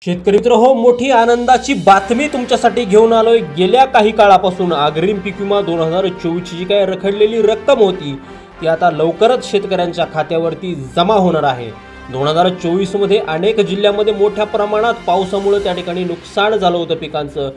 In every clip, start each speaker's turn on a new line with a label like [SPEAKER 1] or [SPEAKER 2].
[SPEAKER 1] शेतकरी मित्र हो, मोठी आनंदाची बातमी तुमच्यासाठी घेऊन आलोय। गेल्या काही काळापासून अग्रिम पीक विमा 2024 ची जी काही रखडलेली रक्कम होती ती आता लवकरच शेतकऱ्यांच्या खात्यावरती जमा होणार आहे। 2024 मध्ये अनेक जिल्ह्यांमध्ये मोठ्या प्रमाणात पावसामुळे त्या ठिकाणी नुकसान झालं होतं पिकांचं।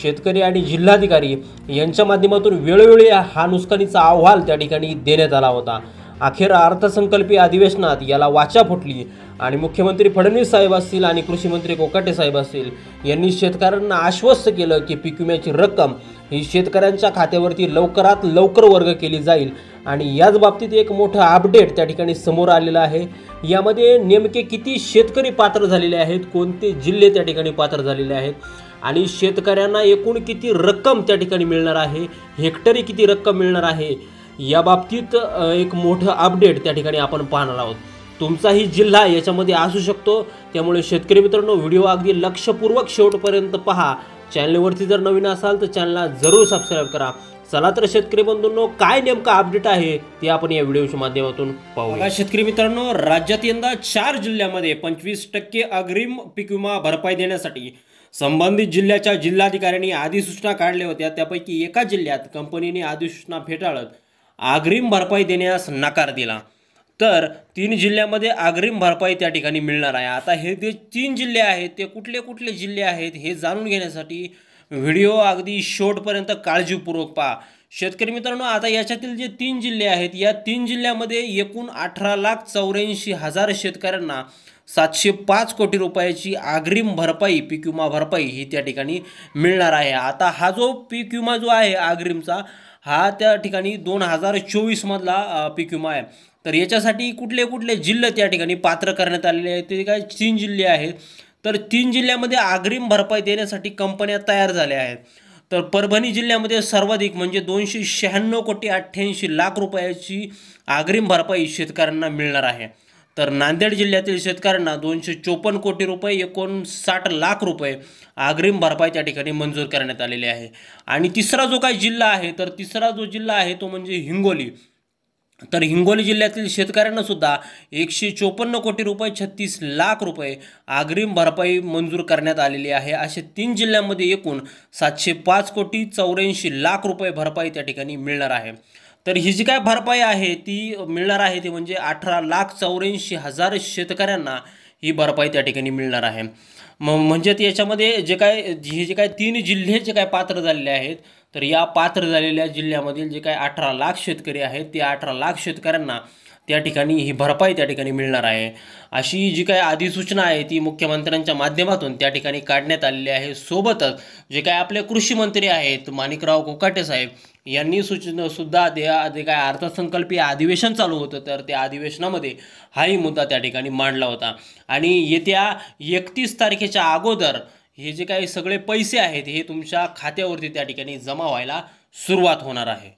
[SPEAKER 1] शेतकरी आणि जिल्हाधिकारी यांच्या माध्यमातून वेळोवेळी हा नुकसानीचा अहवाल त्या ठिकाणी देण्यात आला होता। अखेर अर्थसंकल्पीय अधिवेशनात याला वाचा फुटली आणि मुख्यमंत्री फडणवीस साहेब असतील आणि कृषी मंत्री कोकाटे साहेब असतील यांनी शेतकऱ्यांना आश्वस्त केलं की पीक विम्याची रक्कम ही शेतकऱ्यांच्या खात्यावरती लवकरात लवकर वर्ग केली जाईल। आणि याच बाबतीत एक मोठं अपडेट त्या ठिकाणी समोर आलेलं आहे। यामध्ये नेमके किती शेतकरी पात्र झालेले आहेत, कोणते जिल्हे त्या ठिकाणी पात्र झालेले आहेत आणि शेतकऱ्यांना एकूण किती रक्कम त्या ठिकाणी मिळणार आहे, हेक्टरी किती रक्कम मिळणार आहे, या बाबतीत एक मोठं अपडेट त्या ठिकाणी आपण पाहणार आहोत। तुमचाही जिल्हा याच्यामध्ये असू शकतो, त्यामुळे शेतकरी मित्रांनो व्हिडिओ अगदी लक्षपूर्वक शेवटपर्यंत पहा। चॅनलवरती जर नवीन असाल तर चॅनलला जरूर सबस्क्राइब करा। चला तर शेतकरी बंधूंनो, काय नेमका अपडेट आहे ते आपण या व्हिडिओच्या माध्यमातून पाहूया। शेतकरी मित्रांनो, राज्यात यंदा 4 जिल्ह्यांमध्ये 25% अग्रिम पीक विमा भरपाई देण्यासाठी संबंधित जिल्ह्याच्या जिल्हाधिकाऱ्यांनी अधिसूचना काढल्या होत्या। त्यापैकी एका जिल्ह्यात कंपनीने अधिसूचना फेटाळत अग्रिम भरपाई देण्यास नकार दिला, तर 3 जिल्ह्यांमध्ये अग्रिम भरपाई त्या ठिकाणी मिळणार आहे। आता हे जे 3 जिल्हे आहेत ते कुठले कुठले जिल्हे आहेत हे जाणून घेण्यासाठी व्हिडिओ अगदी शेवटपर्यंत काळजीपूर्वक पहा। शेतकरी मित्रांनो, आता याच्यातील जे 3 जिल्हे आहेत या 3 जिल्ह्यांमध्ये एकूण 18,84,000 शेतकऱ्यांना 705 कोटी रुपयाची अग्रिम भरपाई, पीक विमा भरपाई ही त्या ठिकाणी मिळणार आहे। आता हा जो पीक विमा जो आहे अग्रिमचा, हा त्या ठिकाणी 2024 मधला पीक विमा आहे। तर याच्यासाठी कुठले कुठले जिल्हे त्या ठिकाणी पात्र करण्यात आलेले आहेत ते काय 3 जिल्हे आहेत। तर 3 जिल्ह्यामध्ये अग्रिम भरपाई देण्यासाठी कंपन्या तयार झाल्या आहेत। तर परभणी जिल्ह्यामध्ये सर्वाधिक म्हणजे 296 कोटी 88 लाख रुपयाची अग्रिम भरपाई शेतकऱ्यांना मिळणार आहे। तर नांदेड जिल्ह्यातील शेतकऱ्यांना 254 कोटी रुपये 59 लाख रुपये अग्रिम भरपाई त्या ठिकाणी मंजूर करण्यात आलेली आहे। आणि तिसरा जो काही जिल्हा आहे, तर तिसरा जो जिल्हा आहे तो म्हणजे हिंगोली। तर हिंगोली जिल्ह्यातील शेतकऱ्यांना सुद्धा 154 कोटी रुपये 36 लाख रुपये अग्रिम भरपाई मंजूर करण्यात आलेली आहे। असे 3 जिल्ह्यांमध्ये एकूण 705 कोटी 84 लाख रुपये भरपाई त्या ठिकाणी मिळणार आहे। तर ही जी काय भरपाई आहे ती मिळणार आहे ती म्हणजे 18,84,000 शेतकऱ्यांना ही भरपाई त्या ठिकाणी मिळणार आहे। म्हणजे याच्यामध्ये हे जे काय 3 जिल्हे जे काय पात्र झालेले आहेत, तर या पात्र झालेल्या जिल्ह्यामधील जे काय 18 लाख शेतकरी आहेत ते 18 लाख शेतकऱ्यांना त्या ठिकाणी ही भरपाई त्या ठिकाणी मिळणार आहे। अशी जी काय अधिसूचना आहे ती मुख्यमंत्र्यांच्या माध्यमातून त्या ठिकाणी काढण्यात आलेली आहे। सोबतच जे काय आपले कृषी मंत्री आहेत माणिकराव कोकाटे साहेब यांनी सुद्धा जे काय अर्थसंकल्पीय अधिवेशन चालू होतं, तर त्या अधिवेशनामध्ये हाही मुद्दा त्या ठिकाणी मांडला होता। आणि येत्या 31 तारखेच्या अगोदर हे जे काही सगळे पैसे आहेत हे तुमच्या खात्यावरती त्या ठिकाणी जमा व्हायला सुरुवात होणार आहे।